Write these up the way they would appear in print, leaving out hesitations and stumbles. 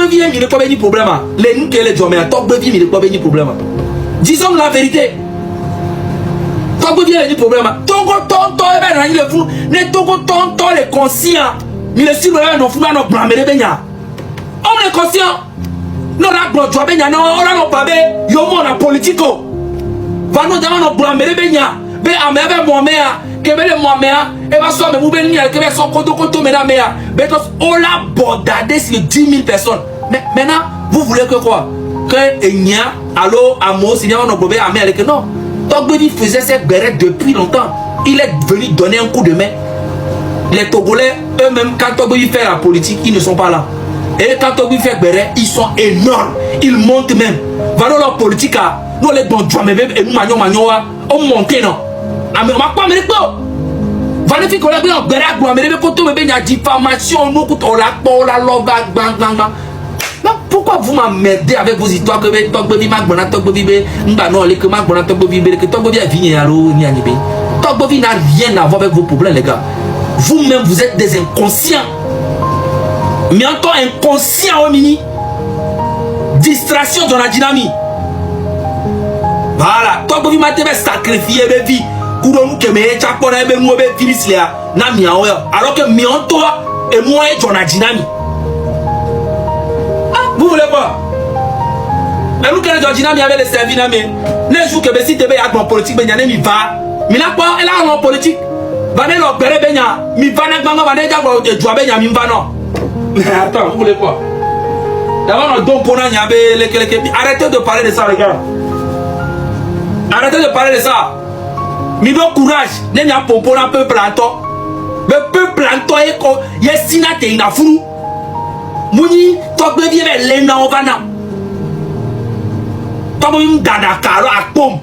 Togbevi il n'y a pas de problème. Les nous qui les hommes, Togbevi il n'y a pas de problème. Disons la vérité. Togbevi il n'y a pas de problème. Togo tonton et ben il est fou. Ne Togo tonton les conscients. Mais le style non fou non blâmer les benya. On est conscient. Non la gloire benya non on a non pas bé. Yo mon la politico. Va nous demander non blâmer les benya. Be amebe mo mea. Kebele mo mea. Et va so me vous venir que son koto mena mea. Because on l'a bordadé sur 10 000 personnes. Mais maintenant vous voulez que quoi? Que Enya, allo, Amo, si on a problème à Amérique, non. Togbevi faisait cette béret depuis longtemps. Il est venu donner un coup de main. Les Togolais, eux-mêmes, quand Togbevi fait la politique, ils ne sont pas là. Et quand Togbevi fait béret, ils sont énormes. Ils montent même. Voilà leur politique. Nous, les bons joueurs, et nous, on monte, non. Mais on va pas me dire. Voilà, il faut que nous béret, il y a diffamation, nous, on la love, bang, bang, bang. Pourquoi vous m'emmerdez avec vos histoires que Togbevi Magbona Togbevi Mbano que Magbona Togbevi que Togbevi a vigné à l'eau ni à Nibé. Togbevi n'a rien à voir avec vos problèmes les gars. Vous-même vous êtes des inconscients. Mais encore inconscient au mini. Distraction dans la dynamique. Voilà. Togbevi m'a été sacrifié ma vie. Kouronou que me chapona ebe mou ebe finis là na miaoyo. Alors que mianto et moi dans la dynamique. Vous voulez pas? Mais nous, quand les avait les services, les jours que si tu as un politique, il va. Mais là, elle a un politique. Va leur père, mi va non. Attends, vous voulez pas? D'abord, donc pour arrêtez de parler de ça, les gars. Arrêtez de parler de ça. Mi bon courage. N'est pas pour un peu planton. Le peuple planton est sinate in a fou. Mouni, Togbevi est l'ena ovana. Togbevi m'dada karo akpom.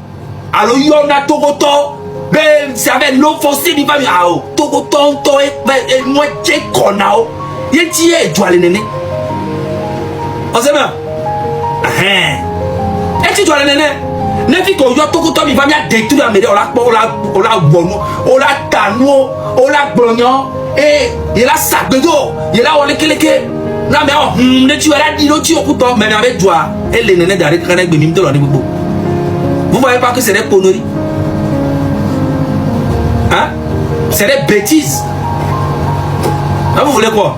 Alors yona Togoto, ben c'est avec l'eau foncée du famille. Ah oh, Togoto to et moi j'ai konao. Yenti est joie les néné. On sait bien. Et tu dois les néné. Ne fit qu'on y a Togoto mi va bien détruire la médée. On la bono, on la tano, on la blognon. Et il a sac de dos. Il a on les keleke. Non mais oh, tu as dit l'autre au couteau, mais avec toi, et les nénés d'arrêt quand même de l'année. Vous voyez pas que c'est des conneries? Hein? C'est des bêtises. Ah, vous voulez quoi?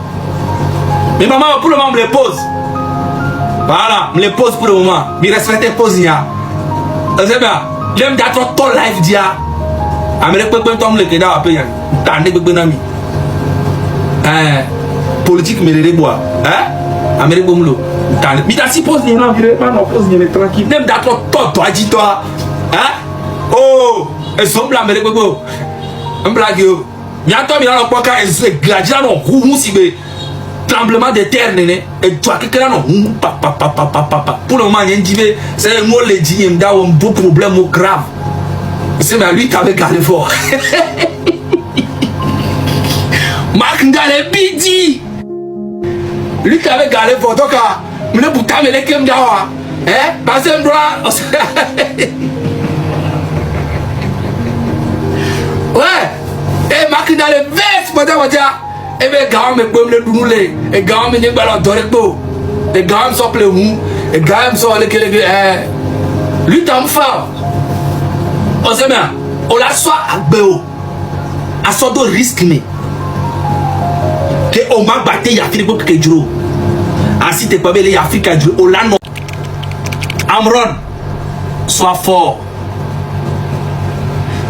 Mais maman, pour le moment, me les pose. Voilà, me les pose pour le moment. Mais respectez pose nia. C'est bien. J'aime d'être ton live dia. Amérique peut pas tomber le kéda à payer. T'as né bébé nami. Politique mais les bois hein Amérique bomlo mais t'as si pose ni non pose ni tranquille même d'accord toi dis toi hein oh et sombre Amérique bobo un blague yo mi attend mi dans quoi est gladier non roux si be tremblement de terre néné et toi que là non papa pour le moment il dit c'est moi le dit il me un beau problème grave c'est mais lui qui avait gardé fort Marc Ndale Bidi lui qui avait gardé pour toi, mais le bouton me les comme d'awa, hein? Parce que moi, ouais, et Marc dans le veste, madame, et bien gars me comme le dounoulé, et gars me n'est pas là d'oreille, et gars me sont plein mou, et gars me sont les lui t'en fort, on sait bien, on la soit à béo, à son dos risque mais. Que on m'a battu, il y a Philippe Kedjuro. Ainsi, t'es pas bien, il y a Philippe Kedjuro. Olano. Amron, sois fort.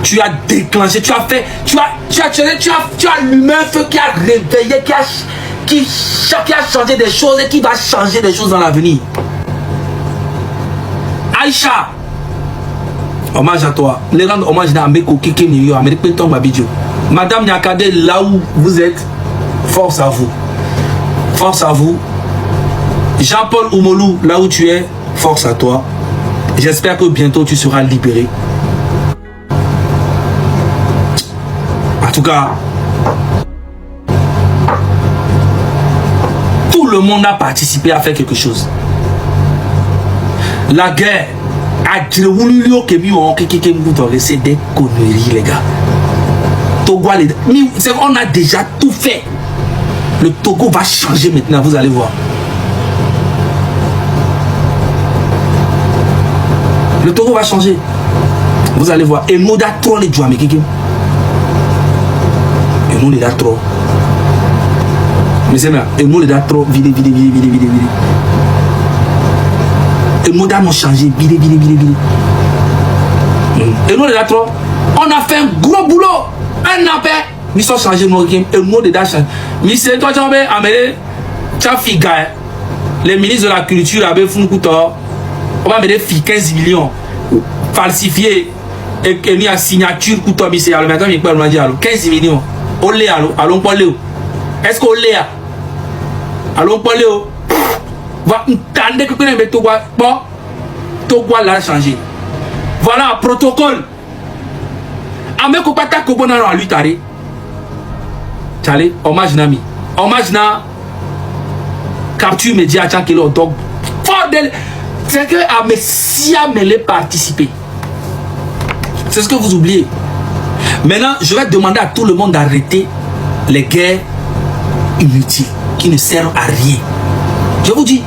Tu as déclenché, tu as fait, tu as l'humain feu qui a réveillé, qui a changé des choses et qui va changer des choses dans l'avenir. Aïcha, hommage à toi. Les grands hommages à Mbeko, Kiki, Niyo, Amérique Péton, Babidjo. Madame Nyakade, là où vous êtes, force à vous. Force à vous. Jean-Paul Oumolou, là où tu es, force à toi. J'espère que bientôt tu seras libéré. En tout cas, tout le monde a participé à faire quelque chose. La guerre a dit c'est des conneries, les gars. Togo, on a déjà tout fait. Le Togo va changer maintenant, vous allez voir. Le Togo va changer. Vous allez voir. Et nous, trop les joueurs, mais qui? Et nous, les trop. Mais c'est bien. Et nous, les trop. Vide. Et nous, nous changé. Vide. Et nous, les trop. On a fait un gros boulot. Un appel. Nous sommes changés. Et nous, les changé. Mais c'est toi, tu as amené. Tu as fait gars. Les ministres de la culture avaient fait un coup d'or. On va mettre 15 millions falsifiés et il y a signature pour toi. C'est alors maintenant il peut nous dire 15 millions. On l'est allons pas léo. Est-ce qu'on l'est? Allons pas léo. Va entendre que connaît Togo bon Togo l'a changé. Voilà un protocole. Avec ko pata ko bona na lui tare. Chale hommage nami. Hommage na capture média tant que donc c'est que à Messia mêlé participer. C'est ce que vous oubliez. Maintenant, je vais demander à tout le monde d'arrêter les guerres inutiles qui ne servent à rien. Je vous dis,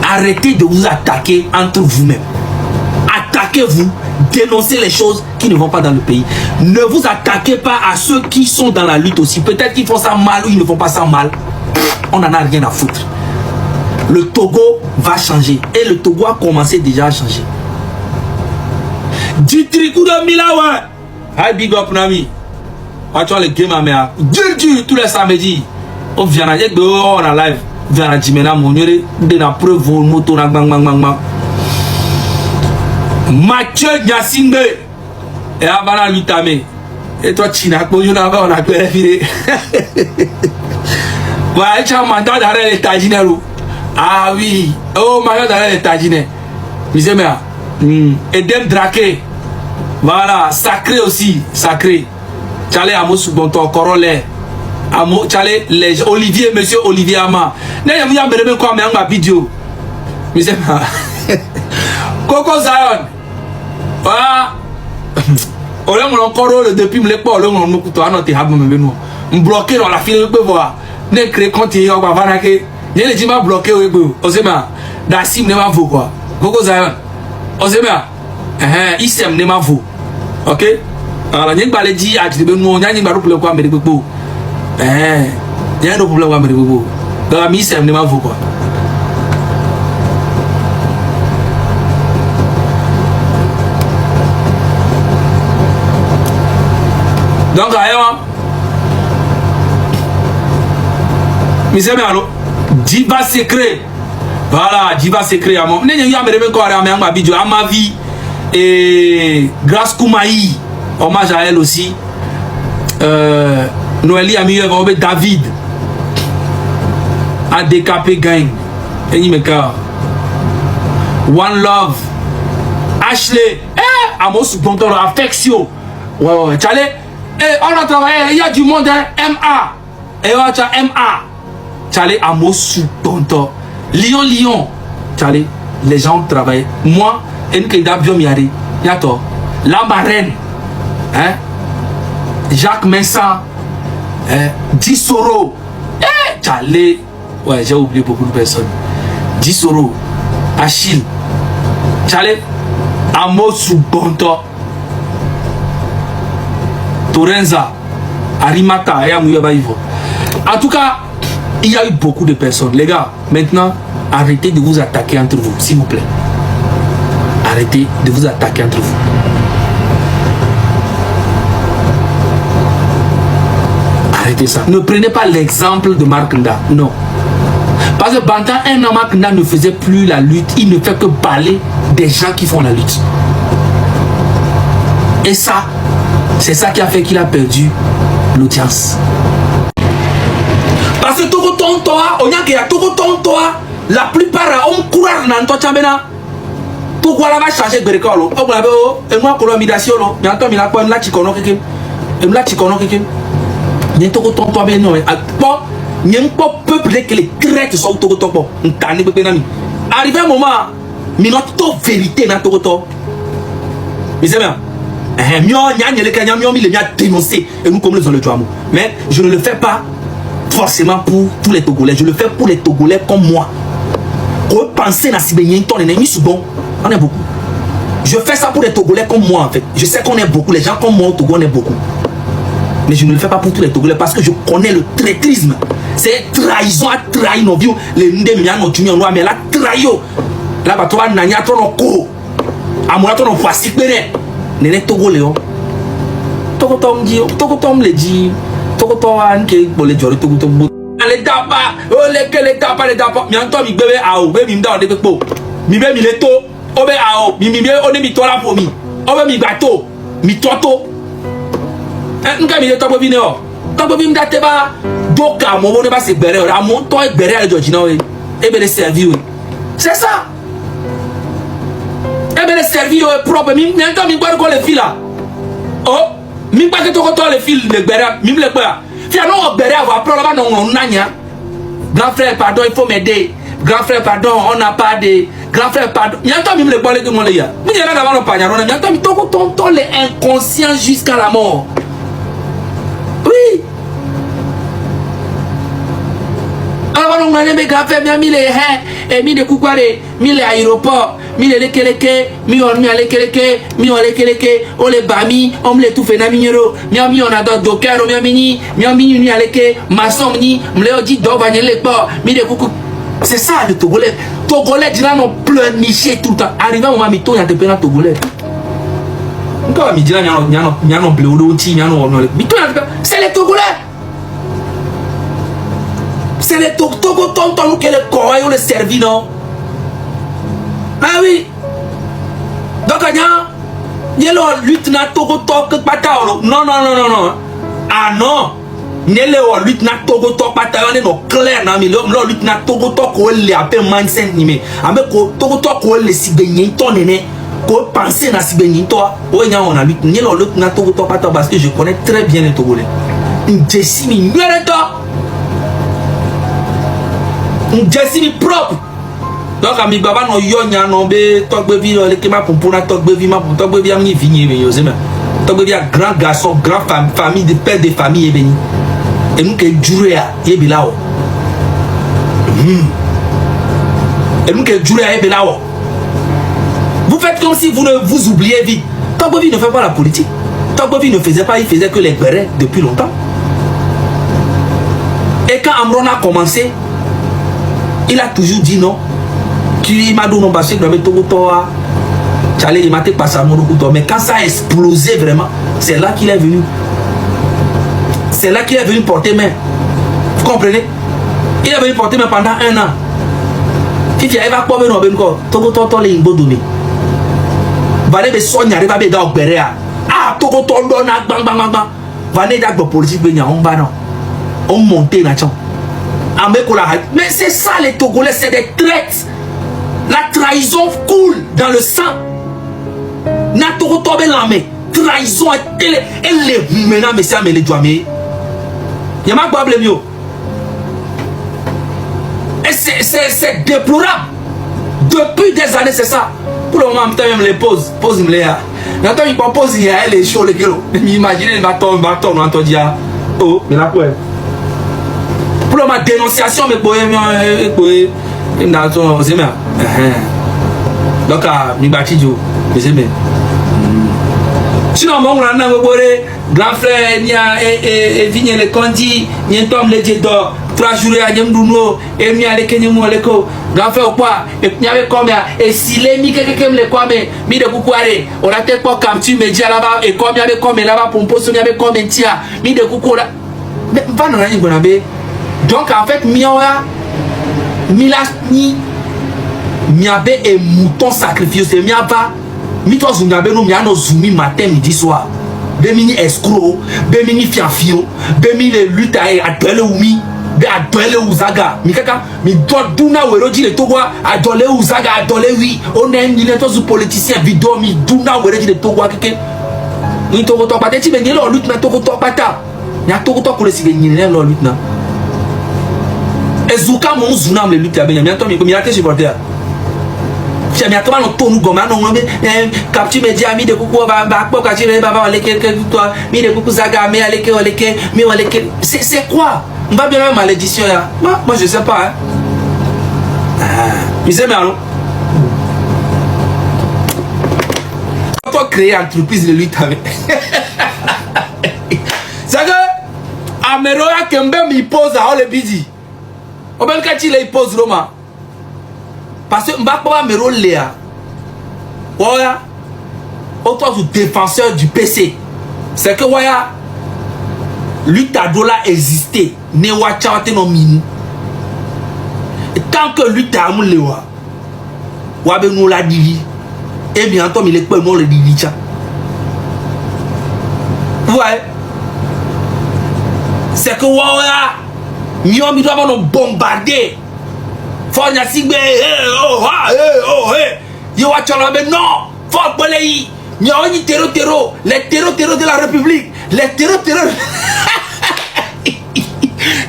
arrêtez de vous attaquer entre vous-même. Attaquez-vous, dénoncez les choses qui ne vont pas dans le pays. Ne vous attaquez pas à ceux qui sont dans la lutte aussi. Peut-être qu'ils font ça mal ou ils ne font pas ça mal. On n'en a rien à foutre. Le Togo va changer. Et le Togo a commencé déjà à changer. Ditrikou de Milawa. Hi, big up, Nami. Attends, les games, mais tous les samedis. On vient à on a live. Vient à Jimena, mon yore. De la preuve, vos motos, bang, bang, bang, bang. Mathieu Nyasingbe. Et Abana Lutame. Et toi, China, on a fait. Ouais, tu as un mandat d'arrêt les États-Unis. Ah oui, oh ma dans les États-Unis. Edem Draké. Voilà, sacré aussi, sacré. Tchale Amos Bonto Corolé. Amo Tchale les Olivier, monsieur Olivier Ama. N'a y a même quoi mais en vidéo. Coco Zion. Ah. On l'a encore depuis me l'époque, on nous couteau à notre hab me nous. On bloqué dans la file de voir. Ne crée compte on va vanaké. Il y a des gens bloqués au Ebo. Osema, Dassim ne m'a vu quoi. Coco Zion. Osema, Isem ne m'a vu. Ok? Alors, il y a des gens qui ont dit, il y a des gens qui ont dit, il y a des problèmes avec le Bobo. Donc, Isem ne m'a vu quoi. Donc, ailleurs, Monsieur Merlo. Diva secret. Voilà, Diva secret. À ma vie. Et grâce Koumaï. Hommage à elle aussi. Noélie a mis David. ADKP Gang. One Love. Ashley. Amos Bonton, affection. Ouais. Tchale. On a travaillé. Il y a du monde. MA. Et on a MA. Tchale Amos Tonto. Lyon. Tchale, les gens travaillent. Moi, Nkeda Biomiari. Yato. La marraine. Jacques Mensah. Dissoro. Tchale. Ouais, j'ai oublié beaucoup de personnes. Dissoro. Achille. Tchale. Amos Tonto. Torenza. Arimata. En tout cas, il y a eu beaucoup de personnes. Les gars, maintenant, arrêtez de vous attaquer entre vous, s'il vous plaît. Arrêtez de vous attaquer entre vous. Arrêtez ça. Ne prenez pas l'exemple de Markanda. Non. Parce que pendant un an, Markanda ne faisait plus la lutte. Il ne fait que parler des gens qui font la lutte. Et ça, c'est ça qui a fait qu'il a perdu l'audience. Parce que Togo Tontoa, on y a que Togo Tontoa, la plupart on court dans ton chambena. Togo la va changer de récolte. On va et moi colonisation, mais attends, il a pas une la chikono quelqu'un. Une la chikono quelqu'un. N'y Togo Tontoa ben non. Bon, n'y a pas peuple que les traites sont Togo Tontoa. On t'en est pas bien. Arrivé un moment, mais notre vérité dans Togo Tontoa. Mais c'est bien. Dénoncer et nous comme les le Joamo. Mais je ne le fais pas forcément pour tous les Togolais. Je le fais pour les Togolais comme moi. Quand pensez à Sibénien, on est bon. On est beaucoup. Je fais ça pour les Togolais comme moi en fait. Je sais qu'on est beaucoup, les gens comme moi au Togo on est beaucoup. Mais je ne le fais pas pour tous les Togolais parce que je connais le traîtrisme. C'est trahison à trahir nos vies. Les Ndemian ont tué en noir, mais la trahio. Là, bah, toi, Nanya, ton ko. Amoura, ton voici, péné. N'est Togolais. Togo Tom dit, Togo Tom le dit. Togo Tom a un qui est Togo Tom. Les tapas, oh, les tapas, les tapas. Mais en temps, il bébé à eau, bébé, m'dao, des peaux. Mi bébé, il est tôt. Obe à eau, mi bébé, on est mi toi là pour mi. Obe mi bateau, mi toto. Nka mi to bobi ne o to bobi mda te ba doka mo ne ba se gbere o amon to gbere ale Georgina we e be le servi we c'est ça e be le servi o propre mi nka mi gba ko le fila oh mi gba ke to ko to le fil le gbere mi le gba fi no gbere avoir pro ba no nanya grand frère pardon il faut m'aider grand frère pardon on n'a pas de grand frère pardon nka mi le gba le ke mo le ya mi je na ba no pa nya no nka mi to ko to le inconscient jusqu'à la mort. Oui. Alors on a les gars fait bien mille et mille de coucouare, mille aéroport, mille les keleke, mille on mi les keleke, mille on les keleke, on les bami, on les tout fait na minero, mi on a d'autres docker, mi ni aleke, maçon ni, m'le dit d'ovanier les ports, mille de coucou. C'est ça le Togolais. Togolais disant non pleurnicher tout le temps. Arrivé au moment mito il y a des pénats Togolais. C'est les Togolais. C'est les Togolais qui les corps et les servi, non? Ah oui. Donc, il y a le lieutenant Togo que patao. Non. Ah non. Il y a le lieutenant Togo patao. Il y a le clair, mais le lieutenant Togo ko le appelle mindset ni avec Togo ko le sibéni tonné. Ko penser na sibéni toi. Ouais, on a lutte. Il y a le lieutenant Togo patao parce que je connais très bien les Togolais. Jessimi propre. Donc ami baba no yonya no be togbe vi le kema pompona togbe vi ma togbe vi amni vigné me yosema togbe vi grand garçon grand famille de père de famille ebeni et nous que jurea yebilao et nous que jurea yebilao vous faites comme si vous ne vous oubliez vite. Togbe vi ne fait pas la politique. Togbe vi ne faisait pas, il faisait que les bérets depuis longtemps. Et quand Amron a commencé, il a toujours dit non. Il m'a donné un bassin de Togo Toa. Il m'a pas ça. Mais quand ça a explosé vraiment, c'est là qu'il est venu. C'est là qu'il est venu porter main. Vous comprenez? Il est venu porter main pendant 1 an. Si tu arrives à quoi venir au Togo Toa, les Imbodoumi. Valé de soigner, arrive à béda au Béréa. Ah, Togo Toa, bang, bang, bang, bang. Valé d'acte politique, on va non. On monte là. Mais c'est ça les Togolais, c'est des traites. La trahison coule dans le sang. Na Togo Tobe l'armée. Trahison, elle est maintenant, mais ça me les doit. Mais il y a ma boîte mieux. Et c'est déplorable. Depuis des années, c'est ça. Pour le moment, même les pose me les a. Quand il propose, il y a les choses, les kilos. Imaginez le bâton, on entend dire. Oh, mais là, quoi? Pour ma dénonciation, mais pour donc, je bâtis du. Sinon, mon grand frère, il y a Vigne le Condi, il y a un homme le Djedor, 3 jours à Yamduno, et il y a les Kenyamo le Co, grand frère ou quoi, et il y avait combien, et si les Mikem le Kwame, mis de Koukware, on a peut-être pas comme tu me dis là-bas, et combien avec combien là-bas pour me poser, il y avait combien tia, mis de Koukwara. Mais va dans la ligne, donc en fait, Miawa, Milasni, Miabe et mouton sacrifié, c'est Miaba, Mito Zungabe, nous Miano Zumi matin, midi, soir. Bemini escroc, Bemini fiafio, Bemini les luttes à Dwele Oumi, à Dwele Ouzaga, Mikaka, mi doit Duna Weroji le Togo, à Dwele Ouzaga, à Dwele oui, on est un politicien vidéo, mi Duna Weroji le Togo, ni Togo Togo, peut-être que tu lutte na Togo Togo, il y a Togo Togo, le Signé, leur lutte na. Et Zouka, mon Zunam, le lutte à Benyam, il y a un supporter. J'ai mis à toi, on tourne comme un homme, capture mes diamis de coucou, va pas capturer, va aller quelque toi, mi de coucou zaga, mais aller que, c'est quoi? On va bien la malédiction là. Moi je sais pas. Mais c'est marrant. auto créé entreprise de lutte avec. C'est que Ameroya Kembe me pose à le bidi. Au même cas, il pose Roma. Parce que Mbakba Amero Léa. Voilà. Autant du défenseur du PC. C'est que voilà. Lutte à dollar existait. Ne wachawate no minu. Tant que lutte à Amoulewa. Wabe nous l'a dit. Et bien, Tom, il est pas mort le dit. Ouais. C'est que voilà. Nous doit nous bombarder. Faut n'y signer. Yo wachalo mais non. Faut appeler. Nous avons terreau. Les terreaux de la République. Les terreaux.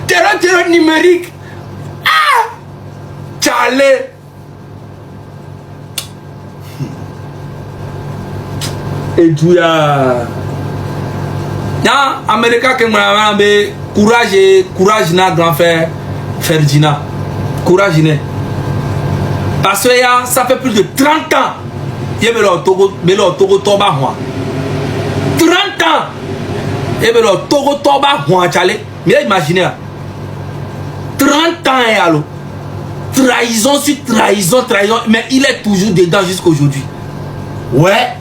Terreau numérique. Ah! Charlie. Et tout ya. Non, Américain qui m'a dit courage na grand frère Ferdinand. Courage né. Parce que ça fait plus de 30 ans. Il y a le Togo Toba Hua. 30 ans. Il y a le Togo Toba Hua Chale. Mais imaginez. 30 ans et alors. Trahison sur trahison. Mais il est toujours dedans jusqu'à aujourd'hui. Ouais.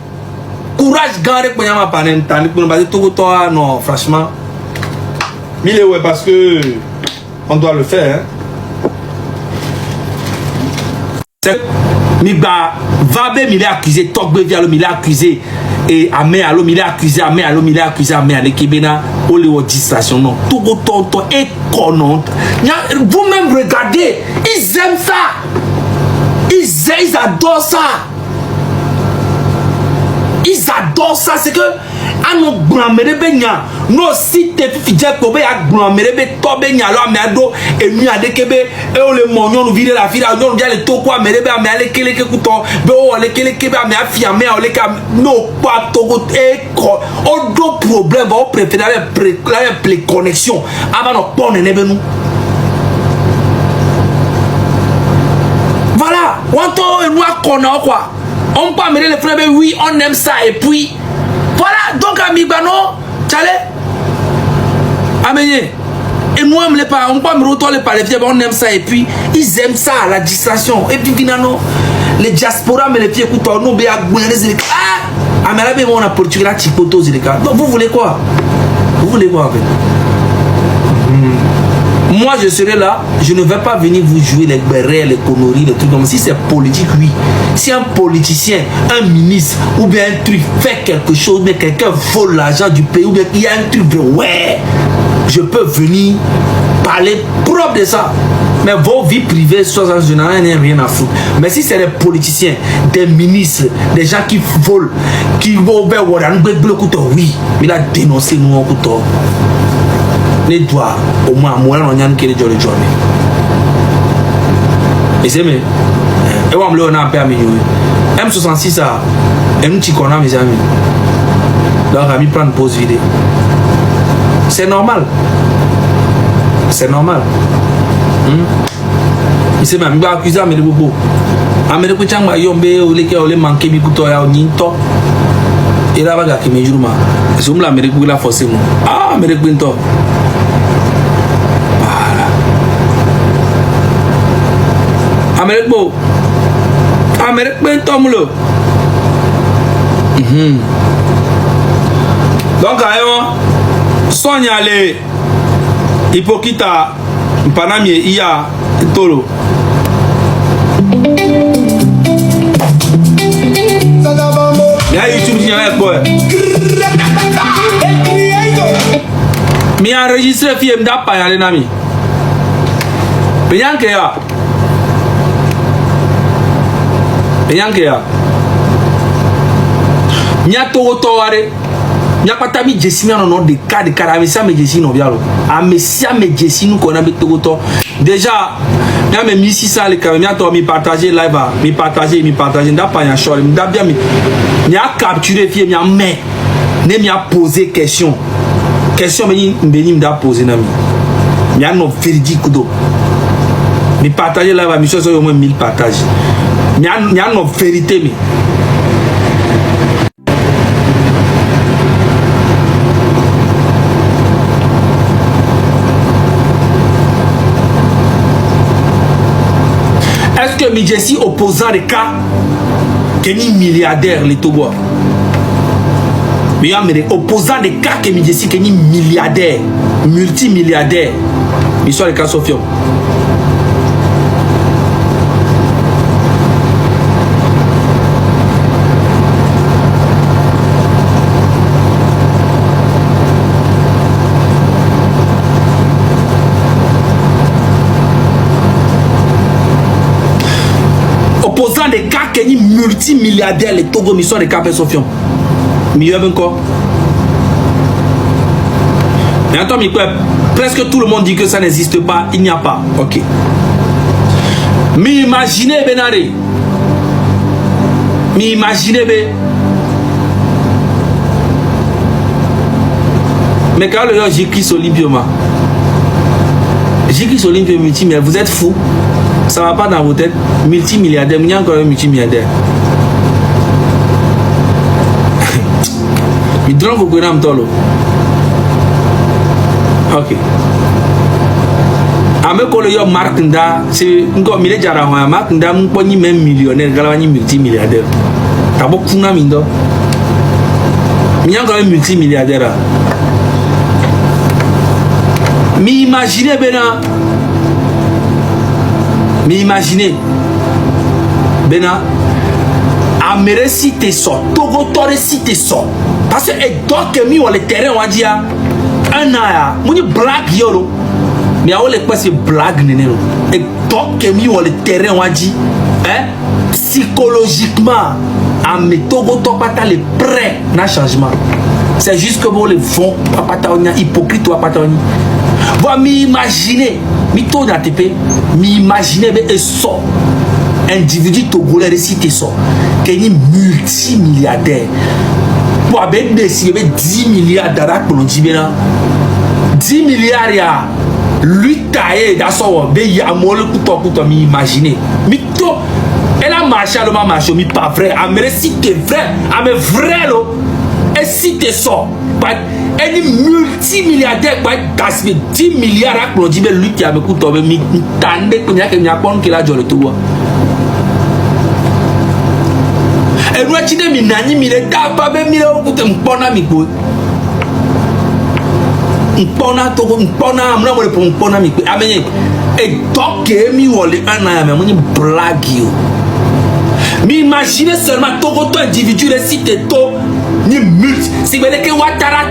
Courage garder pour y'a ma panne tandis que nous basons tout toi non franchement mille ouais parce que on doit le faire c'est mi ba vabe mi l'a accusé Togbe Vialo mi l'a accusé et Amé Allo mi l'a accusé Amé Allo mi l'a accusé Amé Allo Kebena au lieu de distraction non tout tonton et connant vous-même regardez ils aiment ça ils adorent ça. Ils adorent ça, c'est que à nos grand-mères benya, nos sites fidèles pour à grand-mère tobe nyalo amado et mi ade kebe et on le monyon nous vire la fille on nous le toko amere be amale kele ke kuto be o le kele kebe ame afia me o le ka no pas toko e ko o do problème on préfère la connexion avant nos bonne nebe nous. Voilà, on to noir connaît quoi. On peut amener les frères, oui, on aime ça. Et puis, voilà, donc, ami Bano, tchale, amenez. Et nous, on ne pas, on peut me retourner par les filles, on aime ça. Et puis, ils aiment ça, la distraction. Et puis, finalement, les diasporas, mais les filles, écoute, on oublie à gouverner les gars. Ah, mais là, on a Portugal, là, Chicoto, les gars. Donc, vous voulez quoi? Vous voulez quoi, en fait? Moi, je serai là, je ne vais pas venir vous jouer les bérets, les conneries, les trucs comme ça. Si c'est politique, oui. Si un politicien, un ministre, ou bien un truc fait quelque chose, mais quelqu'un vole l'argent du pays, ou bien il y a un truc de ouais, je peux venir parler propre de ça. Mais vos vies privées, je n'en ai rien à foutre. Mais si c'est des politiciens, des ministres, des gens qui volent, qui vont vers oui, il a dénoncé nous en couteau. Les doigts au moins moi on y a qui les jolie journée et c'est mais et on me l'a permis M66 ça et nous t'y connaissons mes amis donc à mi prendre pause vidéo c'est normal et c'est même pas accusé à me bobo à me dire que yombe ou les qui ont les manqué mi couteau ya ni to et là va qui me joue ma c'est me la me dire la forcer moi ah me dire to Amérique beau. Amérique ben tomlo. Donc ayo sonya le hypocrita panami iya tolo. Ya YouTube ni avec boy. Mi enregistré film d'appa ya le nami. Penyanke ya. Penyanke ya. Nya togo toware. Nya patami jesimi no no de cas de caramisa me jesimi no bialo. Amesia me jesimi nous connait togo to. Déjà nya me 1600 le caméra to mi partager live mi partager nda pa nya short nda bien mi nya capturer fie mi mais ne mi a poser question me nda poser na mi. Nya no véridique do. Mi partager live mi chose au moins 1000 partages. Nya no vérité mi. Est-ce que Midjessi opposant des cas que ni milliardaire les Togo? Mais opposant des cas que Midjessi que ni milliardaire, multimilliardaire. Ils sont les cas Sofiom. Opposant des cas qui sont multimilliardaires, les Togo, ils sont des cas Sofiom. Mais il y a encore. Mais attends, presque tout le monde dit que ça n'existe pas. Il n'y a pas. Ok. Mais imaginez, Benare. Mais imaginez, mais quand le j'écris Olympioma. J'écris Olympio multimilliardaire. Vous êtes fous. Ça ne va pas dans vos têtes. Multimilliardaire. Il y a encore un multimilliardaire. Il drôle vous connaissez un tolo. Ok. Ame ko le yo Mark Nda, c'est encore mille jara ho Mark Nda mon poni même millionnaire, galawani multimilliardaire. Tabo kuna mindo. Mi encore un multimilliardaire. Mi imaginez bena. Mi imaginez bena. Amere si te so, Togo tore si te so. Parce que donc mi on le terrain on dit un an, mon blague yolo. Mais on le passe blague néné. Et donc mi on le terrain on dit hein psychologiquement à me Togo to pas les prêts na changement. C'est juste que vous le font papa ta hypocrite ou papa ta. Vous m'imaginer mi to na TP, m'imaginer et so individu togolais de cité so qui est multimilliardaire. Pour avoir décidé 10 milliards de dollars pour nous dire 10 milliards ya lui taillé dans son pays à moi le couteau m'imaginer mais toi elle a marché à l'homme marché mais pas vrai à me si t'es vrai à me vrai lo et si t'es ça elle est multimilliardaire pas gaspiller 10 milliards pour nous dire lui qui a me couteau mais tande que n'y a pas qu'il a joué le tout. Et nous avons dit que nous avons dit que nous avons dit que mais imaginez seulement Togo individu de cité to ni multi si vous voulez que Ouattara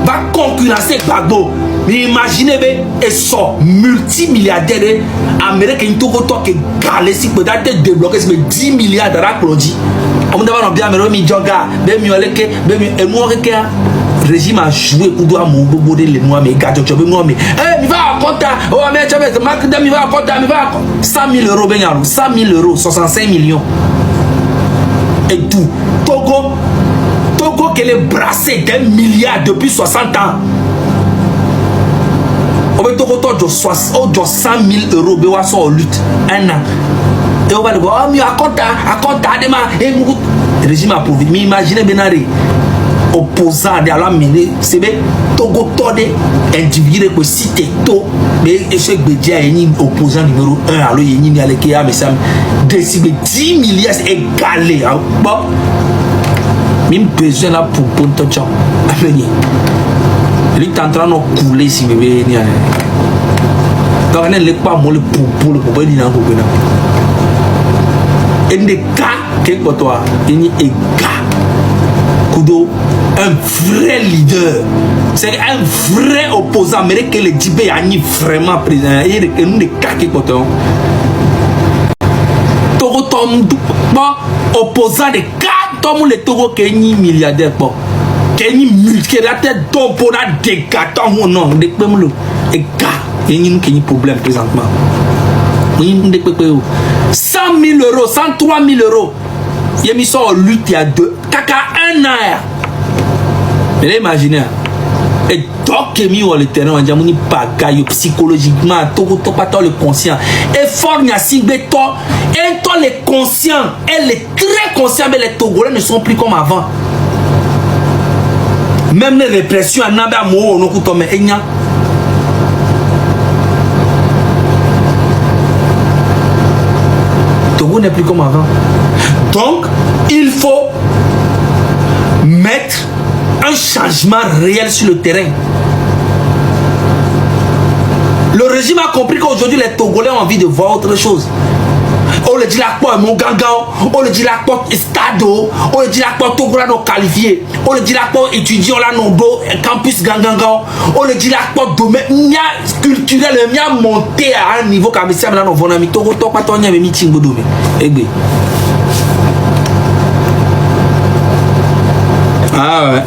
va concurrencer Gbagbo. Mais imaginez et so multimilliardaire américain Togo qui galé si peut être débloqué 10 milliards de dollars pour dire on doit bien mais mi joga be mi oleke be mi e mo reke régime a joué pour doit mon bobo de les moi mais gadjo be moi mais mi va compter oh mais tu vas marque de mi va compter mi va 100 000 euros ben 100 000 euros 65 millions et tout Togo qui est brassé d'un milliard depuis 60 ans. On va Togo de 100 000 euros be wa so lutte un an. Et on va dire, oh, mais à compte le régime a prouvé. Mais imaginez Benari, opposant de la mine, c'est bien, Togo Tode, individu que si t'es tôt, mais ce Bédia est opposant numéro 1, alors il y a les Kéa, mais ça décide 10 milliards égalés. Bon, même besoin là pour ton temps. Il est en train de couler si vous voulez. Donc, il n'est pas moi le pour le dire. Et des cas que pour toi, il y a un gars, Kudo, un vrai leader, c'est un vrai opposant, mais que le Djibé a vraiment présent. Il y a des cas que pour toi, Togo tombe, opposant des cas, tombe le Togo qui est milliardaire, qui est multilatéral, donc pour la décatan ou non, des pèmes et gars, il y a un problème présentement. 100 000 euros, 103 000 euros. Il y a mis ça en lutte il y a deux. Kaka un an. Mais imaginez. Et donc, il y a mis le terrain, on dit bagaille psychologiquement, tout pas le conscient. Et fort, il y a si béton. Et toi, les conscients, elle est très conscient, mais les Togolais ne sont plus comme avant. Même les répressions, on a un mot, on a un Togo n'est plus comme avant. Donc, il faut mettre un changement réel sur le terrain. Le régime a compris qu'aujourd'hui, les Togolais ont envie de voir autre chose. On le dit là quoi, mon gangan, on le dit là quoi, stado, on le dit là quoi, Togola non qualifié, on le dit là quoi, étudiant là non do, campus gangan, on le dit là quoi, domaine, culturel, mia monté à un niveau comme ça, là non, on a mis Togo, Togo, pas ton y'a mis Tingo domaine. Égbé. Ah ouais.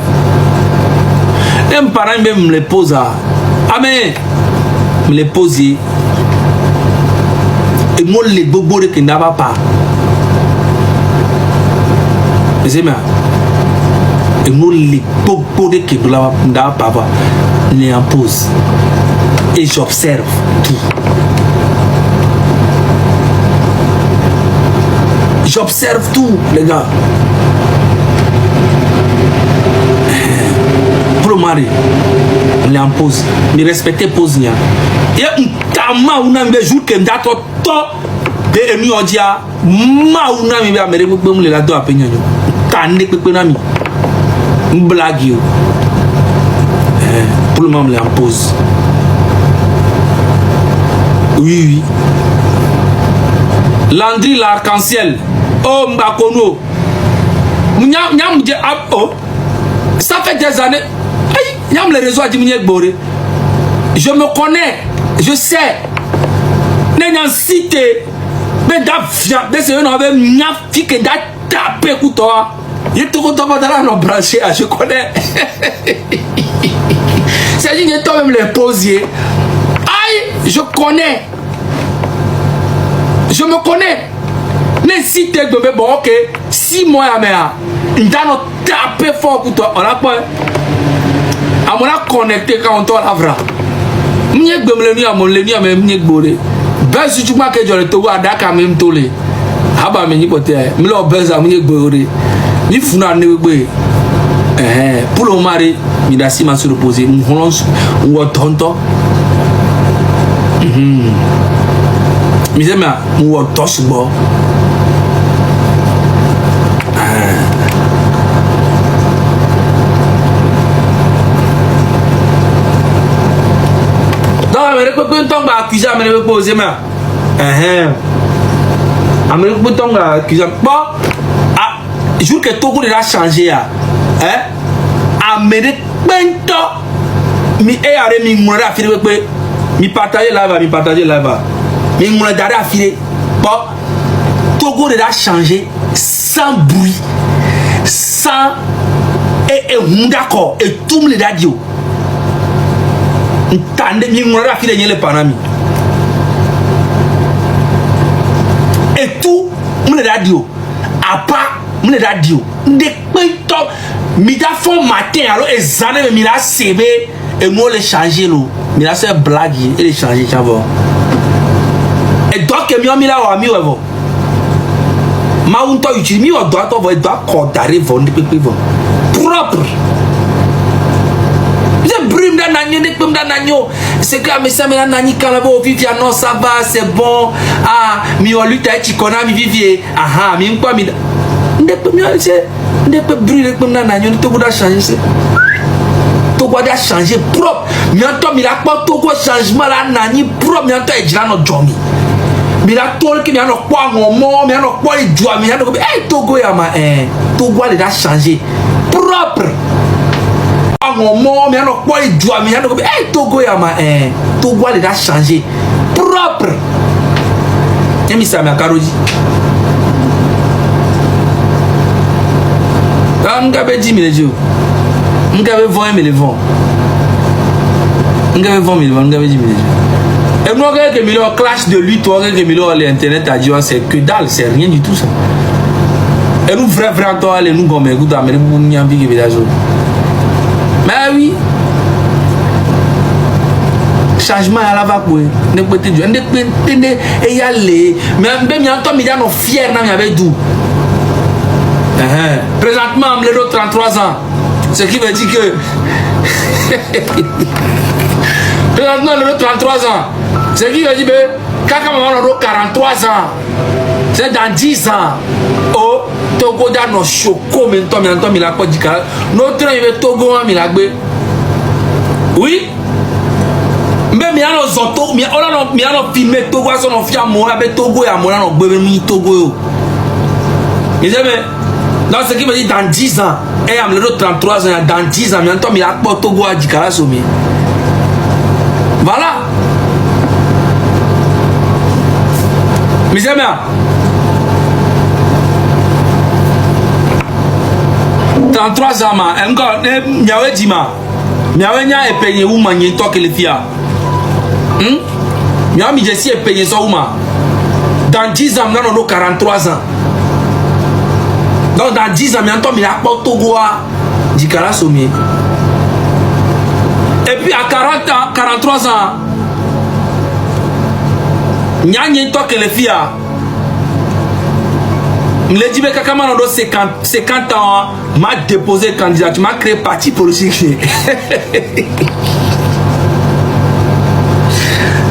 Les parents même me les posent à. Ah mais, me les poser. Et moi les bobos de qui n'a pas. C'est bien. Et moi les bobos de qui n'a pas les impose. Et j'observe tout. J'observe tout, les gars. Pour le mari, on les impose. Mais respecter pose rien. Il y a un tama ou un jour que m'dato to de emi odia ma ou na mi be amere gbogbo mu le la do apenyan yo. Ta ne pepe na mi. M'blague yo. Pour le moment, on les impose. Oui, oui. Landry l'arc-en-ciel. Oh, Mbakono. Ça fait des années. Les réseaux à diminuer. Je me connais. Je sais. N'ayant cité. Mais d'ailleurs, on avait une fille qui a tapé couteau. Il est tout content de la brancher. Je connais. C'est-à-dire que toi-même les posiers. Aïe, je connais. Je me connais. Mais si tu es de bon, ok, 6 mois à mer, il a tapé fort pour toi. On a pas. À mon a connecté quand on t'a la vraie. M'y est le nuit à mon nuit à même m'y est bolé. Ben si tu m'as que je le Togo à Dakar même tolé. Ah bah mais n'y peut être. Mais là ben ça m'y est bolé. Ni funa ne bolé. Pour le mari, il a si mal se reposer. Nous on va tonton. Mais c'est bien, on va tous bon. Non, mais le peuple tombe à accuser, mais le peuple c'est bien. Mais le peuple tombe à accuser. Bon, jour que Togo a changé, mais le peuple mi est à mi mourra à finir mi partager là-bas, mi partager là-bas. Mais on a d'ailleurs affilé. Bon, Togo a changé sans bruit, sans et d'accord et tout le radio. Tandem on a affilé les panami. Et tout le radio, à part le radio, des pintons, midafon matin alors et années mais la CV et moi les changer l'eau, mais là c'est blague et les changer j'avoue. Et donc, je suis là où je suis. Je suis utilisé, je dois condamner vendre propre. Je brûle dans l'agneau, c'est que mais ça me l'a nani quand on vit non ça va c'est bon ah mais on lutte tu connais mi vivre ah mais quoi mais ne peut brûler comme dans l'agneau tout doit changer tout doit changer propre mais toi il a pas tout changement là nani propre mais toi il dit là notre journée. Mais la toile qui vient de quoi mon mais alors quoi il doit mais Togo ya ma Togo il a changé propre mon mais alors quoi il doit mais alors Togo ya ma Togo il a changé propre et mi ça m'a caroji m'gabe 10 000 jours m'gabe 20 000 vents m'gabe 20 000 vents m'gabe 10 000 jours. Et moi, quelques millions clash de lui, toi, quelques millions à l'internet à dire, c'est que dalle, c'est rien du tout ça. Et nous, vrai, toi, les nous, comme écoute, mais nous, n'y a plus que des jours. Mais oui, changement à la vague, ne peut être dur, ne peut être et y aller. Mais même, il y a un temps, il y a nos fiers, il y avait d'où. Présentement, je ai 33 ans. Ce qui veut dire que. Présentement, je ai 33 ans. Ce qui veut dire que quand on a 43 ans, C'est dans 10 ans. Oh, Togo da no choco maintenant mi la ko dika. Notre il Togo mi la gbe. Oui. Mais mi ano zonto, mi ano filmer Togo so no fia mo avec Togo ya mo na no gbe mi Togo yo. Mais dans ce qui me dit dans 10 ans, et à me le 33 ans, dans 10 ans, maintenant mi la ko Togo a dika la somi. Voilà. Mes amis, 33 ans, encore, miawe dima, miawe nya e penye uma nye toke le fia. Miawe mi jesi e penye so uma. Dans 10 ans, nous avons 43 ans. Donc dans 10 ans, maintenant, mi la po Togo a dikala somi. Et puis à 40 ans, 43 ans, Nyanye toke le fia. Le dit que quand on a 50 ans, m'a déposé candidature, m'a créé parti politique.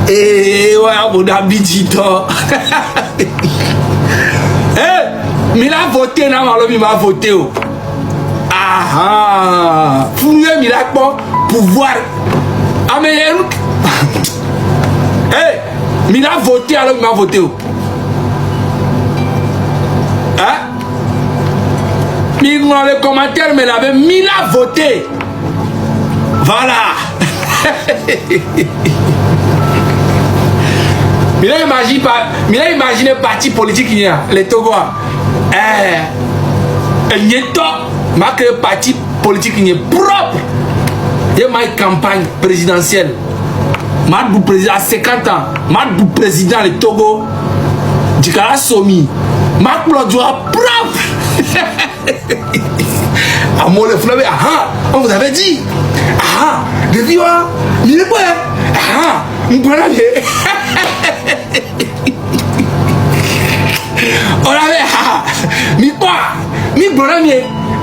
Et ouais, on a bidito. Eh, il a voté, il m'a voté. Ah, fouillé, il a pas pouvoir. Ah, mais eh, il a voté, alors il m'a voté. Hein? Il dans les commentaires, mais il avait mis la voté. Voilà. Il a imaginé parti politique, les Togois. Il y a un parti politique propre. Il y a une campagne présidentielle. Madou président à 50 ans. Madou président le Togo. Dikala Somi. Macron doit propre. À mon le fleuve. Ah, on vous avait dit. Ah, le vieux. Il est quoi? Ah, mon bon ami. On avait. Ah, mi quoi? Mi bon ami.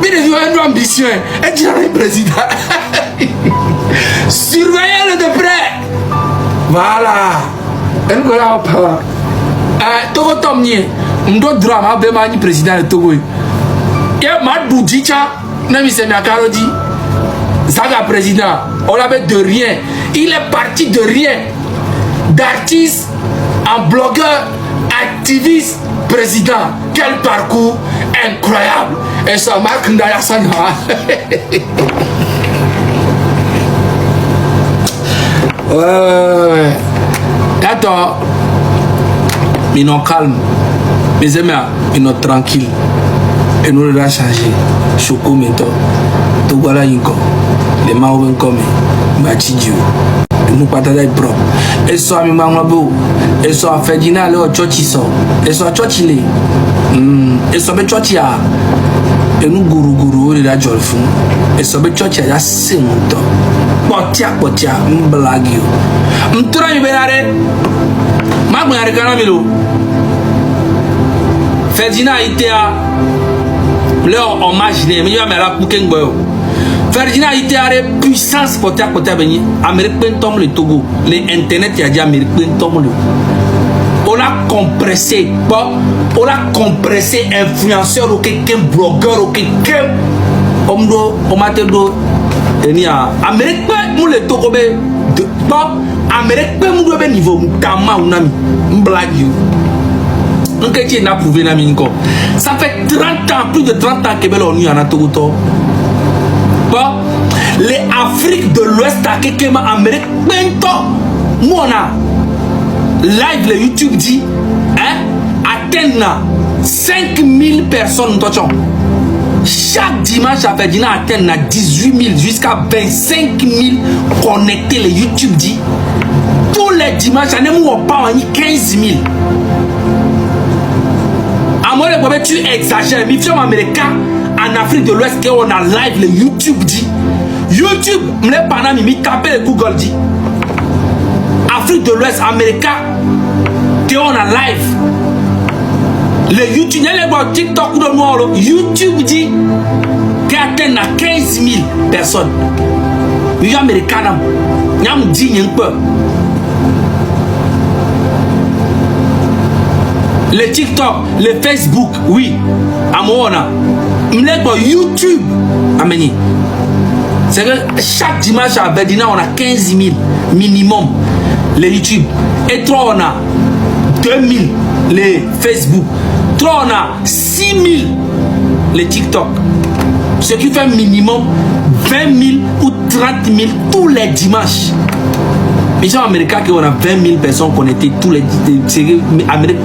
Mais le vieux a une ambition. Et tu es président. Surveillez-le de près. Voilà. Et nous voilà pas. Togo Tomnie, ndo drama bema ni président de Togo. Et Madou Djicha, Nami Semiakarodi, Zaga président, on l'avait de rien. Il est parti de rien. D'artiste en blogueur, activiste, président. Quel parcours incroyable. Et ça marque Ndaya Sanya. Ouais. Attends. Ils sont calmes. Mes amis, ils sont tranquilles. Et nous les changer. Choco maintenant. Tout voilà encore. Les mains comme Bachidjo. Nous partagons propre. Et so ami mamabo. Et so Ferdinand le chochi so. Et so chochi le. Et so be chochi a. Et nous guru le la jolfun. Et so be chochi a ya semuto. Potia mblagio. Mtura yuberare. Magou y'a regardé Milo. Ferdinand était à leur hommage, mais il y a la Pouken Boyo. Ferdinand était à la puissance pour ta côté venir. Américain tombe le Togo. Les internet y a dit Américain tombe le. On a compressé, on a compressé influenceur ou quelqu'un blogueur ou quelqu'un. On m'a dit Américain nous le Togo de pas. Américain nous doit niveau Tama ou Nami. Blague you. Donc, tu n'as prouvé Nami encore. Ça fait 30 ans, plus de 30 ans que Belo New en Togo. Bon, les Afriques de l'Ouest à quelqu'un Amérique, nous on a live le YouTube dit, atteint 5000 personnes. Chaque dimanche à Ferdinand atteint 18 000 jusqu'à 25 000 connectés. Le YouTube dit tous les dimanches, on pas 15 000. À moi, tu exagères. Mais film américain en Afrique de l'Ouest, on a live le YouTube dit. YouTube, me pendant mi taper le Google dit. Afrique de l'Ouest américain, on a live. Le YouTube, il y a les TikTok de noir. YouTube dit qu'il atteint 15 000 personnes. Les Américains, ils ont dit un peu. le TikTok, le Facebook, oui. À moi, on a. YouTube. Ameni. C'est que chaque dimanche à Verdina, on a 15 000 minimum les YouTube. Et 3, on a 2 000 les Facebook. 3, on a 6 000 les TikTok. Ce qui fait minimum 20 000 ou 30 000 tous les dimanches. Les gens américains qui ont 20 000 personnes connectées tous les Américains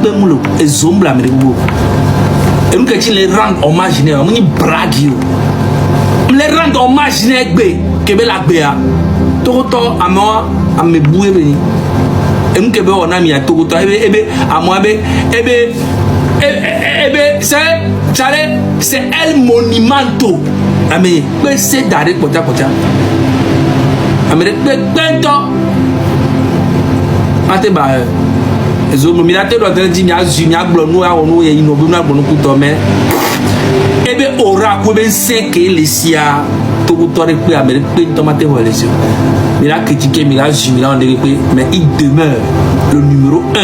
et zombies américains. Et nous qui les rendent hommage, nous brague. Les rendent hommage, que la béa. Tout à moi, à me bouer. Et nous qui on a mis à tout à moi, c'est El Monumento. Mais c'est d'arrêt pour ta pocha. Américain, ate ba ezo mi la te do tele di mi azu mi agbo nu awonu ye ino bi nu agbo nu kuto me ebe ora ko be se ke lesia to ko tore pe Amérique pe tomate ho lesio mi la critiquer mi la azu mi la on dire pe mais il demeure le numéro 1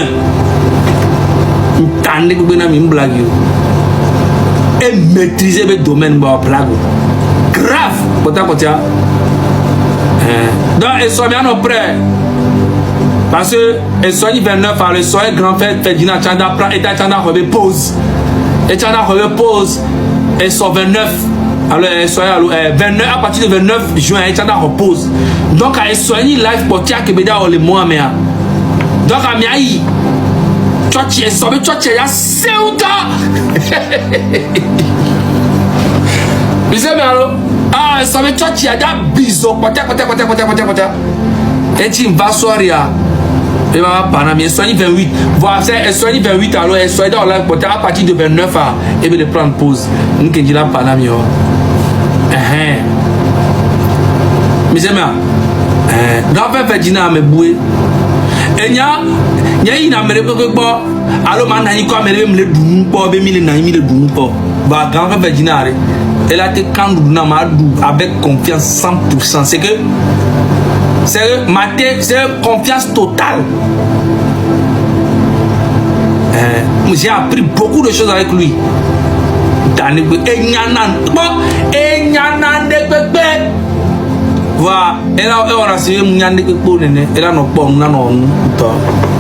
tande ko be na mi blague yo et maîtriser le domaine ba blague grave pota donc ils sont bien prêts. Parce que le soir 29 à le soir grand frère Ferdinand Tchanda prend et Tchanda repose. Et Tchanda repose et sont 29. Alors le soir 29 à partir de 29 juin et Tchanda repose. Donc à soigner live pour tia que beda le mois mais. Donc à miaï. Tu es sauvé tu es ya seuta. Bisous alors. Ah sauvé tu es ya biso pota. Et tu vas soiria. Et ma panami soigné 28. Voilà, c'est soigné 28 alors et soigné dans la à partir de 29 à et bien de prendre pause. Nous qui dit la panami oh. Mais c'est bien. Grand frère Ferdinand me boué. Et nya ina mere ko alors man na ko mere me le dunu po be mi le na mi le dunu po. Ba grand frère Ferdinand elle a été quand na ma avec confiance 100%. C'est que c'est confiance totale. J'ai appris beaucoup de choses avec lui. Voilà. Et là, on a essayé de faire des choses. Et là, on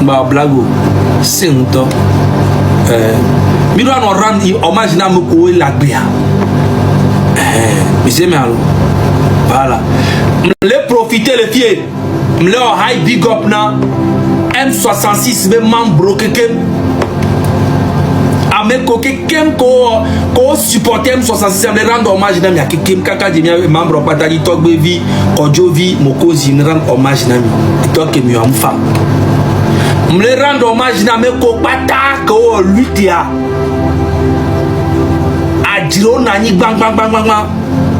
a fait blague. C'est un temps. Mais là, on rend hommage à Moko et la Béa. Mais c'est bien. Voilà. Les profiter les pieds. Les high big up na M66 me membre quelqu'un. Avec quelqu'un ko supporter M66 me rendre hommage na mi quelqu'un kaka de mi membre patali Togbevi Kodjovi Mokozi me rendre hommage na mi. To ke mi am femme. Me rendre hommage na me ko pata ko lutia. Adiro na ni bang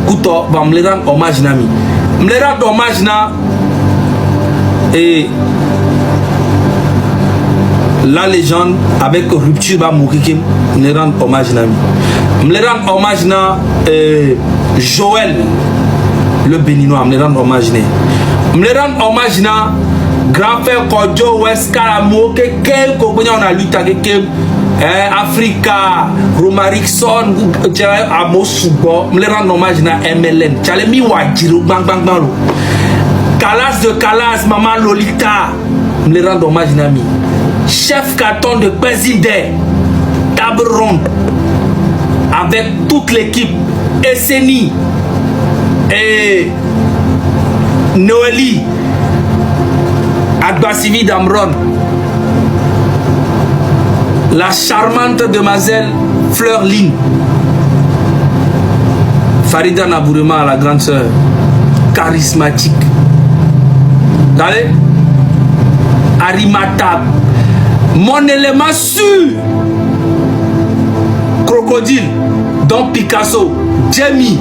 kuto va me rendre hommage na mi. Me rendre hommage na et la légende avec rupture va mourir me rendre hommage na mi. Me rendre hommage na Joël le béninois me rendre hommage na. Me rendre hommage na grand frère Kodjo West Kalamo que ko on a lutté avec Africa, Romarikson, Amosubo, me rendre hommage na MLN. Chale mi wajiro bang lo. Calas de Calas, Maman Lolita, me rendre hommage nami. Chef carton de Pézidé, table ronde, avec toute l'équipe, Esseni et Noélie, Agbasivi Damron, la charmante demoiselle Fleur Lynn, Farida Nabourema, la grande sœur, charismatique. Allez, Arimata, mon élément sûr, Crocodile, Don Picasso, Jamie,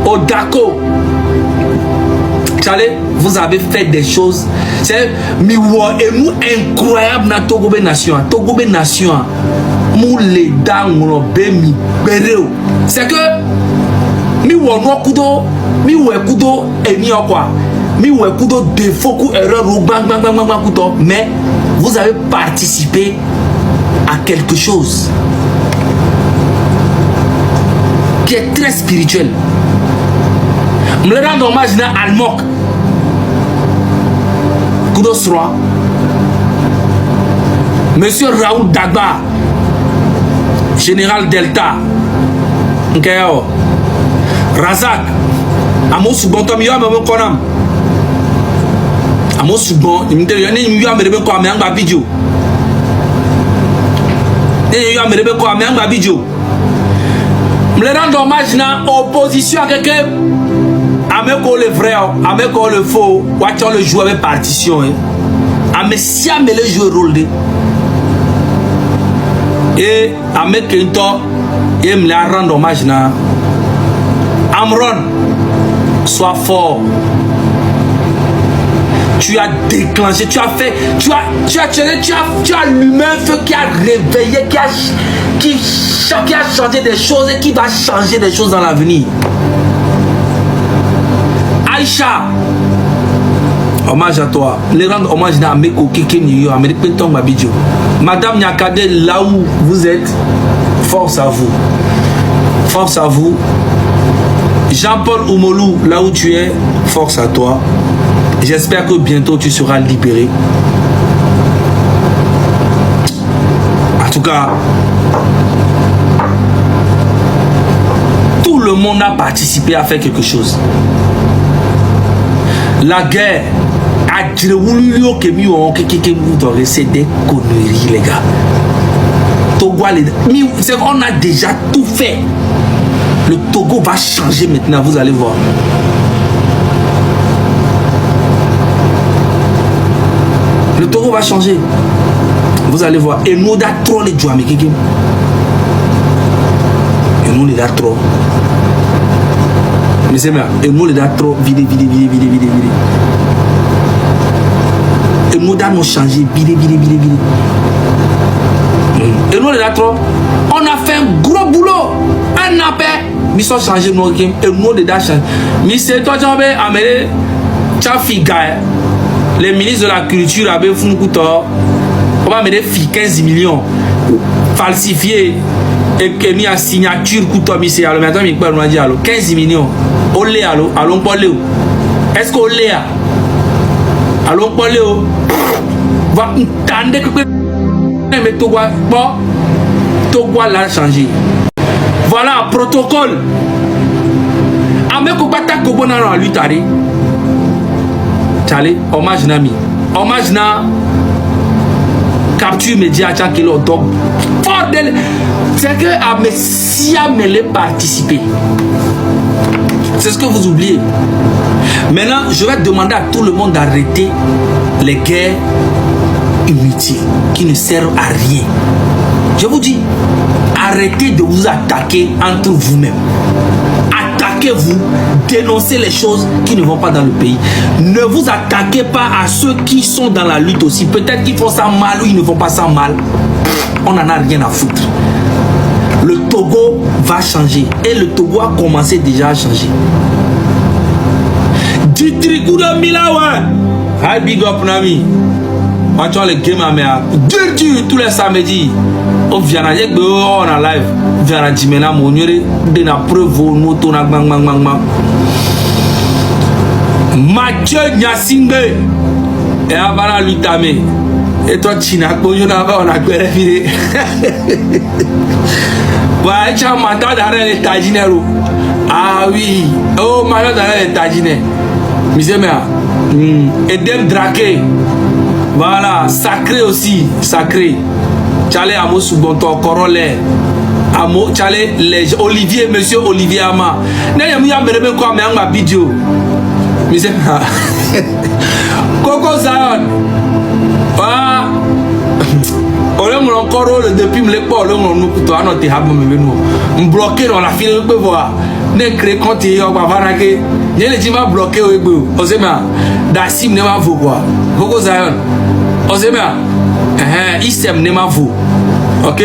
Odako. Allez, vous avez fait des choses, c'est incroyable dans Togo Nation. Togo Nation, moulé dans mi bereo. C'est que mi wo no kudo, mi wo kudo et mi quoi. Mi ouais kudo défaut coup erreur ou bang, mais vous avez participé à quelque chose qui est très spirituel. Je me rends hommage à Almok. Koudosroa. Monsieur Raoul Dagba, Général Delta. Nkeo. Razak. Amo Soubon, Tom Yo, Amo Konam. Amo Soubon, il me dit, il y a un vidéo. Il y a un vidéo. Je me rends hommage à l'opposition à quelqu'un. Ameko le vrai, Ameko le faux. Watch le jouer avec partition. Amesia me le jouer rôle. Et Ameko et me la rendre hommage à Amron. Sois fort. Tu as déclenché, tu as fait, tu as l'humain feu qui a réveillé, qui a changé des choses et qui va changer des choses dans l'avenir. Aïcha, hommage à toi. Les rendre hommage à Meko Keke New York, Madame Nyakade, là où vous êtes, force à vous. Force à vous. Jean-Paul Oumolou, là où tu es, force à toi. J'espère que bientôt tu seras libéré. En tout cas, tout le monde a participé à faire quelque chose. La guerre c'est des conneries, les gars. On a déjà tout fait. Le Togo va changer maintenant, vous allez voir. Le Togo va changer. Vous allez voir. Et nous, on a trop les joueurs. Et nous, on a trop. Mais c'est bien. Et nous, on a trop. Vide. Et nous, on a changé. Vide. Et nous, on a trop. On a fait un gros boulot. Un appel. Ils sont changés. Et nous, on a changé. Mais c'est toi, tu as amené. Tu as fait gars. Les ministres de la culture avaient fait un coup d'or. On va mettre 15 millions falsifiés et mis en signature coup d'or. Maintenant, il peut nous dire 15 millions. Olé, allons pas léo. Est-ce qu'on l'est? Allons pas léo. Va entendre que mais Togo l'a changé. Voilà, protocole. Avec Kobata Kobona à lui tari. Allez, hommage Nami. Hommage na capture média qui l'ont donc. C'est que à Messia me les participer. C'est ce que vous oubliez. Maintenant, je vais demander à tout le monde d'arrêter les guerres inutiles qui ne servent à rien. Je vous dis, arrêtez de vous attaquer entre vous-même. Attaquez-vous, dénoncez les choses qui ne vont pas dans le pays. Ne vous attaquez pas à ceux qui sont dans la lutte aussi. Peut-être qu'ils font ça mal ou ils ne font pas ça mal. On n'en a rien à foutre. Le Togo va changer. Et le Togo a commencé déjà à changer. Du tricou de Milawa. Hi, big up, Nami. Maintenant, les games à mer. Dur, tous les samedis. On vient à dire on a live. On vient à Jimena, mon yore. De la preuve, nous, ton bang. Mathieu Nyasingbe. Et avant la lutte, et toi, China, bonjour, on a vérifié. Ouais, tu as mandat d'arrêt les Tajiners. Ah oui. Oh, mandat d'arrêt les Tajiners. Monsieur Mea. Edem Drake. Voilà. Sacré aussi. Sacré. Tchale Amo Soubonto, Corolle. Amo, Tchale, les Olivier, monsieur Olivier Ama. N'a y'a me quoi, mais en ma vidéo. Monsieur Mea. Coco Zion. Ah. On est encore depuis l'époque, on nous bloqué dans la file de voir. Ne crée compte et on va voir que n'y a les gens bloqués au ébou. On sait bien, Dassim ne m'a vu quoi. Coco Zion. On sait bien, Issem ne m'a vu. Ok?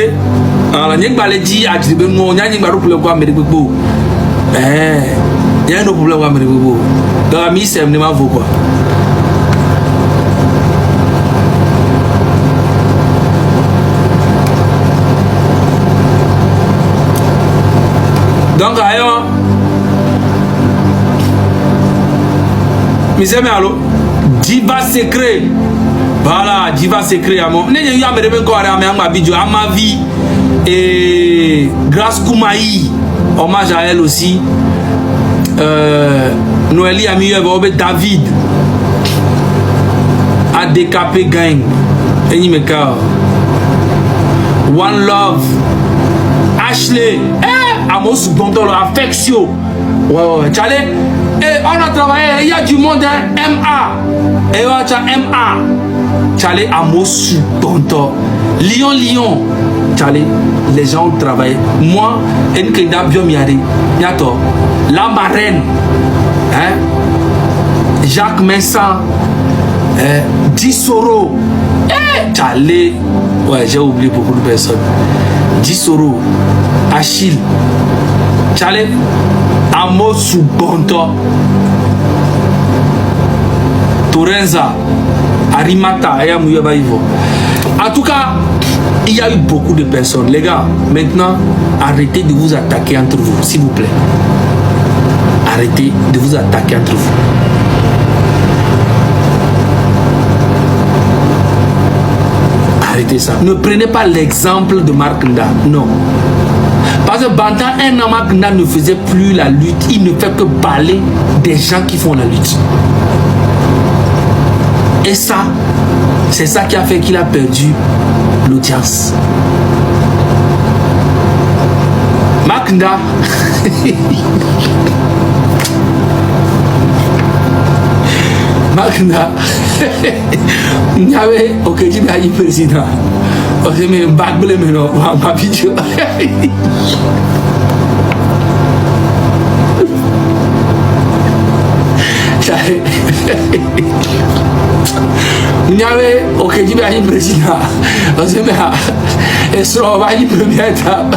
Alors, n'y a pas les dit à Djibé, non, n'y a pas de problème avec les bébés. Il y a un problème avec les bébés. Donc, Issem ne m'a vu quoi. Donc, ailleurs, Monsieur Merlo, Diva Secret. Voilà, Diva Secret. À mon ma vie. Et Grâce Koumaï, hommage à elle aussi. Noélie Ami David. ADKP Gang. One Love. Ashley. Amos Bondolo, Affection. Ouais, Tchale. Et on a travaillé, il y a du monde, hein, MA. Et on a MA. Tchale, Amos Bondolo. Lyon. Tchale, les gens ont travaillé. Moi, Nkeda Biomiade, Yato, la marraine, hein, Jacques Mensah, Dissoro. Tchale, ouais, j'ai oublié beaucoup de personnes. Dissoro, Achille. Tchale, Amos Bonto, Torenza, Arimata, en tout cas, il y a eu beaucoup de personnes. Les gars, maintenant, arrêtez de vous attaquer entre vous, s'il vous plaît. Arrêtez de vous attaquer entre vous. Arrêtez ça. Ne prenez pas l'exemple de Mark Nda. Non. Parce que pendant un an, Mark Nda ne faisait plus la lutte. Il ne fait que parler des gens qui font la lutte. Et ça, c'est ça qui a fait qu'il a perdu l'audience. Mark Nda. Mark Nda. Il y avait aucun qui m'a dit président. Je me bats le meno, ma vidéo. Il y avait aucun qui m'a dit président. Je me suis dit première étape.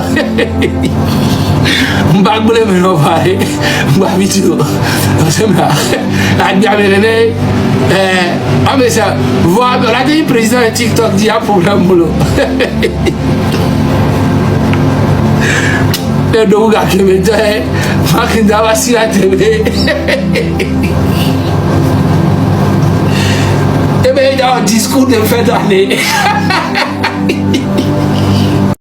Je bats le meno, ma vidéo. Je me suis ah mais ça, voilà, la dernière président de TikTok dit un problème boulot. Et donc, je me dis, Mark Nda va s'y atteler. Et bien, il y a un discours de fin d'année.